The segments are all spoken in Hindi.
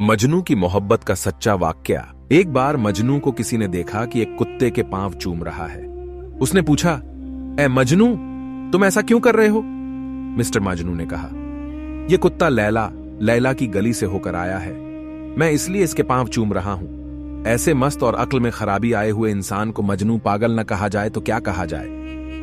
मजनू की मोहब्बत का सच्चा वाकया। एक बार मजनू को किसी ने देखा कि एक कुत्ते के पांव चूम रहा है। उसने पूछा, ए मजनू, तुम ऐसा क्यों कर रहे हो? मिस्टर मजनू ने कहा, यह कुत्ता लैला की गली से होकर आया है। मैं इसलिए इसके पांव चूम रहा हूं। ऐसे मस्त और अक्ल में खराबी आए हुए इंसान को मजनू पागल न कहा जाए तो क्या कहा जाए?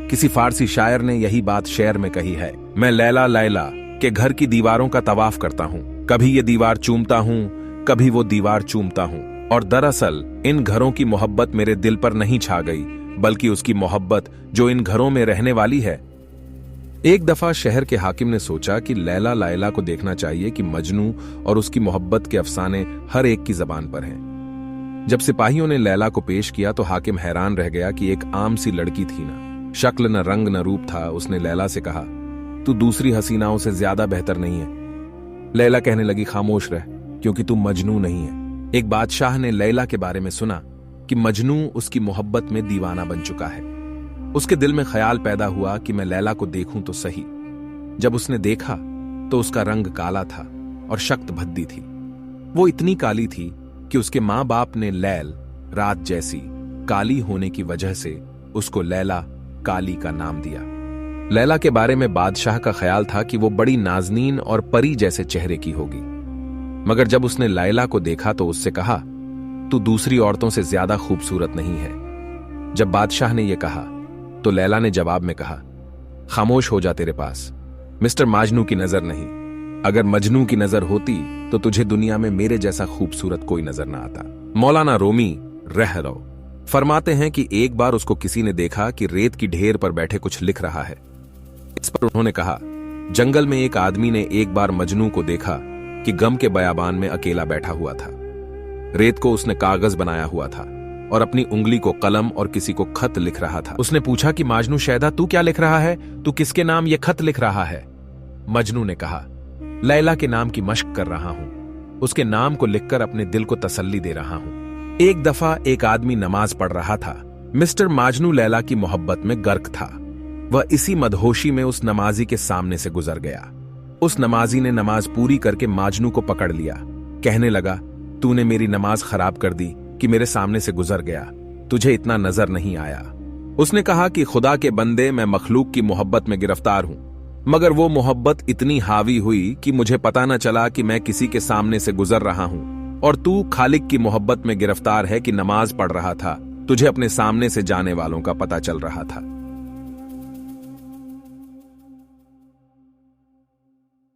किसी फारसी शायर ने यही बात शेर में कही है, मैं लैला के घर की दीवारों का तवाफ करता हूं। कभी ये दीवार चूमता हूं, कभी वो दीवार चूमता हूं। और दरअसल इन घरों की मोहब्बत मेरे दिल पर नहीं छा गई, बल्कि उसकी मोहब्बत जो इन घरों में रहने वाली है। एक दफा शहर के हाकिम ने सोचा कि लैला को देखना चाहिए कि मजनू और उसकी मोहब्बत के अफसाने हर एक की जबान पर हैं। जब सिपाहियों ने लैला को पेश किया तो हाकिम हैरान रह गया कि एक आम सी लड़की थी ना, शक्ल न रंग न रूप था। उसने लैला से कहा, तू दूसरी हसीनाओं से ज्यादा बेहतर नहीं है। लैला कहने लगी, खामोश रह, क्योंकि तू मजनू नहीं है। एक बादशाह ने लैला के बारे में सुना कि मजनू उसकी मोहब्बत में दीवाना बन चुका है। उसके दिल में ख्याल पैदा हुआ कि मैं लैला को देखूं तो सही। जब उसने देखा तो उसका रंग काला था और शक्त भद्दी थी। वो इतनी काली थी कि उसके मां बाप ने लैल, रात जैसी, काली होने की वजह से उसको लैला काली का नाम दिया। लैला के बारे में बादशाह का ख्याल था कि वो बड़ी नाजनीन और परी जैसे चेहरे की होगी। मगर जब उसने लैला को देखा तो उससे कहा, तू दूसरी औरतों से ज्यादा खूबसूरत नहीं है। जब बादशाह ने यह कहा तो लैला ने जवाब में कहा, खामोश हो जा, तेरे पास मिस्टर मजनू की नजर नहीं। अगर मजनू की नजर होती तो तुझे दुनिया में मेरे जैसा खूबसूरत कोई नजर ना आता। मौलाना रूमी रहरो फरमाते हैं कि एक बार उसको किसी ने देखा कि रेत की ढेर पर बैठे कुछ लिख रहा है। इस पर उन्होंने कहा, जंगल में एक आदमी ने एक बार मजनू को देखा कि गम के बयाबान में अकेला बैठा हुआ था। रेत को उसने कागज बनाया हुआ था और अपनी उंगली को कलम और किसी को खत लिख रहा था। उसने पूछा कि मजनू शैदा, तू क्या लिख रहा है? तू किसके नाम ये खत लिख रहा है? मजनू ने कहा, लैला के नाम की मश्क कर रहा हूं। उसके नाम को लिखकर अपने दिल को तसल्ली दे रहा हूं। एक दफा एक आदमी नमाज पढ़ रहा था। मिस्टर मजनू लैला की मोहब्बत में गर्क था। वह इसी मदहोशी में उस नमाजी के सामने से गुजर गया। उस नमाजी ने नमाज पूरी करके मजनू को पकड़ लिया। कहने लगा, तूने मेरी नमाज खराब कर दी कि मेरे सामने से गुजर गया। तुझे इतना नजर नहीं आया। उसने कहा कि खुदा के बंदे, मैं मखलूक की मोहब्बत में गिरफ्तार हूं, मगर वो मोहब्बत इतनी हावी हुई कि मुझे पता न चला कि मैं किसी के सामने से गुजर रहा हूं। और तू खालिक की मोहब्बत में गिरफ्तार है कि नमाज पढ़ रहा था, तुझे अपने सामने से जाने वालों का पता चल रहा था।